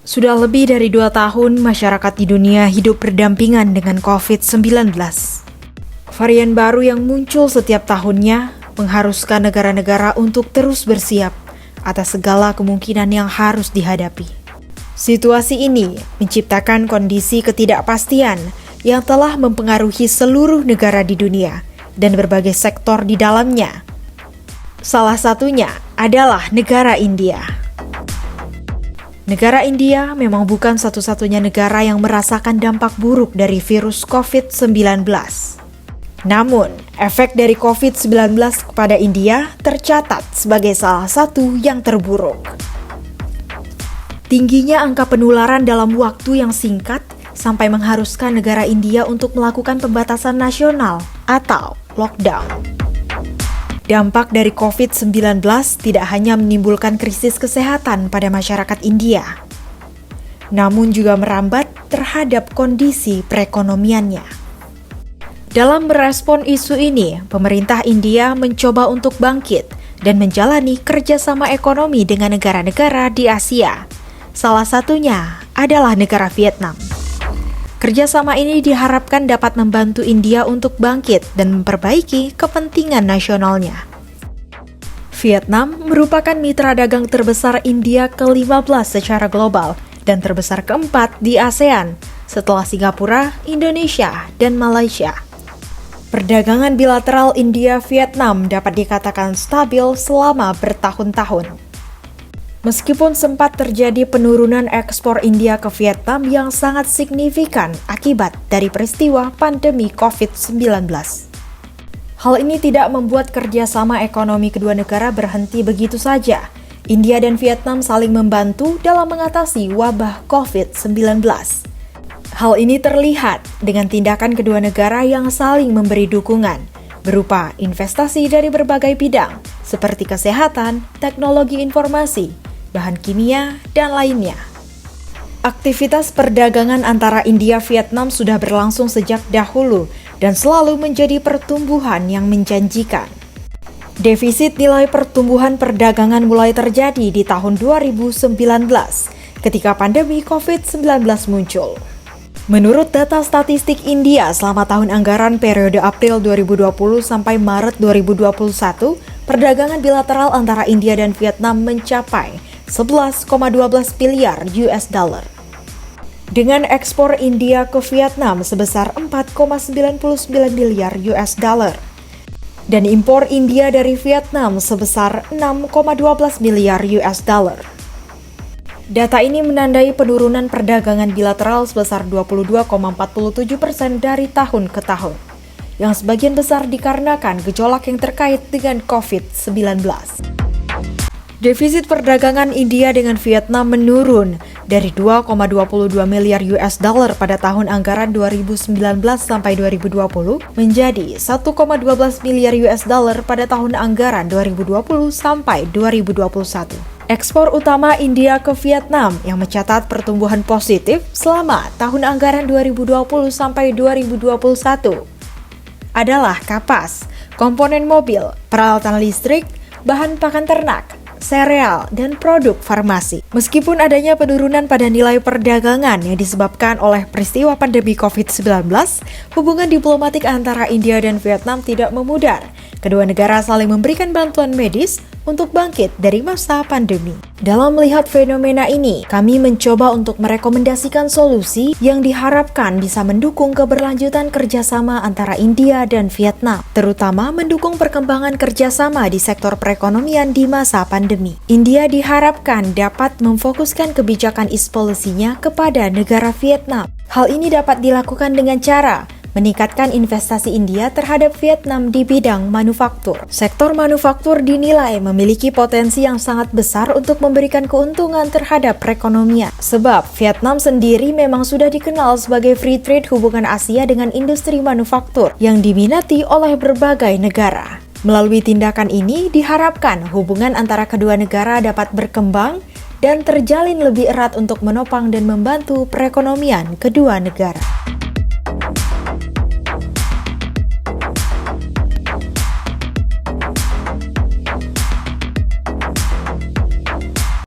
Sudah lebih dari 2 tahun masyarakat di dunia hidup berdampingan dengan COVID-19. Varian baru yang muncul setiap tahunnya mengharuskan negara-negara untuk terus bersiap atas segala kemungkinan yang harus dihadapi. Situasi ini menciptakan kondisi ketidakpastian yang telah mempengaruhi seluruh negara di dunia dan berbagai sektor di dalamnya. Salah satunya adalah negara India. Negara India memang bukan satu-satunya negara yang merasakan dampak buruk dari virus COVID-19. Namun, efek dari COVID-19 kepada India tercatat sebagai salah satu yang terburuk. Tingginya angka penularan dalam waktu yang singkat sampai mengharuskan negara India untuk melakukan pembatasan nasional atau lockdown. Dampak dari COVID-19 tidak hanya menimbulkan krisis kesehatan pada masyarakat India, namun juga merambat terhadap kondisi perekonomiannya. Dalam merespon isu ini, pemerintah India mencoba untuk bangkit dan menjalani kerjasama ekonomi dengan negara-negara di Asia. Salah satunya adalah negara Vietnam. Kerjasama ini diharapkan dapat membantu India untuk bangkit dan memperbaiki kepentingan nasionalnya. Vietnam merupakan mitra dagang terbesar India ke-15 secara global dan terbesar keempat di ASEAN setelah Singapura, Indonesia, dan Malaysia. Perdagangan bilateral India-Vietnam dapat dikatakan stabil selama bertahun-tahun. Meskipun sempat terjadi penurunan ekspor India ke Vietnam yang sangat signifikan akibat dari peristiwa pandemi COVID-19. Hal ini tidak membuat kerjasama ekonomi kedua negara berhenti begitu saja. India dan Vietnam saling membantu dalam mengatasi wabah COVID-19. Hal ini terlihat dengan tindakan kedua negara yang saling memberi dukungan, berupa investasi dari berbagai bidang, seperti kesehatan, teknologi informasi, bahan kimia, dan lainnya. Aktivitas perdagangan antara India-Vietnam sudah berlangsung sejak dahulu dan selalu menjadi pertumbuhan yang menjanjikan. Defisit nilai pertumbuhan perdagangan mulai terjadi di tahun 2019 ketika pandemi COVID-19 muncul. Menurut data statistik India selama tahun anggaran periode April 2020 sampai Maret 2021, perdagangan bilateral antara India dan Vietnam mencapai 11,12 miliar US dollar. Dengan ekspor India ke Vietnam sebesar 4,99 miliar US dollar dan impor India dari Vietnam sebesar 6,12 miliar US dollar. Data ini menandai penurunan perdagangan bilateral sebesar 22,47% dari tahun ke tahun, yang sebagian besar dikarenakan gejolak yang terkait dengan COVID-19. Defisit perdagangan India dengan Vietnam menurun dari 2,22 miliar US dollar pada tahun anggaran 2019 sampai 2020 menjadi 1,12 miliar US dollar pada tahun anggaran 2020 sampai 2021. Ekspor utama India ke Vietnam yang mencatat pertumbuhan positif selama tahun anggaran 2020 sampai 2021 adalah kapas, komponen mobil, peralatan listrik, bahan pakan ternak, sereal, dan produk farmasi. Meskipun adanya penurunan pada nilai perdagangan yang disebabkan oleh peristiwa pandemi COVID-19, hubungan diplomatik antara India dan Vietnam tidak memudar. Kedua negara saling memberikan bantuan medis untuk bangkit dari masa pandemi. Dalam melihat fenomena ini, kami mencoba untuk merekomendasikan solusi yang diharapkan bisa mendukung keberlanjutan kerjasama antara India dan Vietnam, terutama mendukung perkembangan kerjasama di sektor perekonomian di masa pandemi. India diharapkan dapat memfokuskan kebijakan policy-nya kepada negara Vietnam. Hal ini dapat dilakukan dengan cara meningkatkan investasi India terhadap Vietnam di bidang manufaktur. Sektor manufaktur dinilai memiliki potensi yang sangat besar untuk memberikan keuntungan terhadap perekonomian. Sebab Vietnam sendiri memang sudah dikenal sebagai free trade hubungan Asia dengan industri manufaktur yang diminati oleh berbagai negara. Melalui tindakan ini diharapkan hubungan antara kedua negara dapat berkembang dan terjalin lebih erat untuk menopang dan membantu perekonomian kedua negara.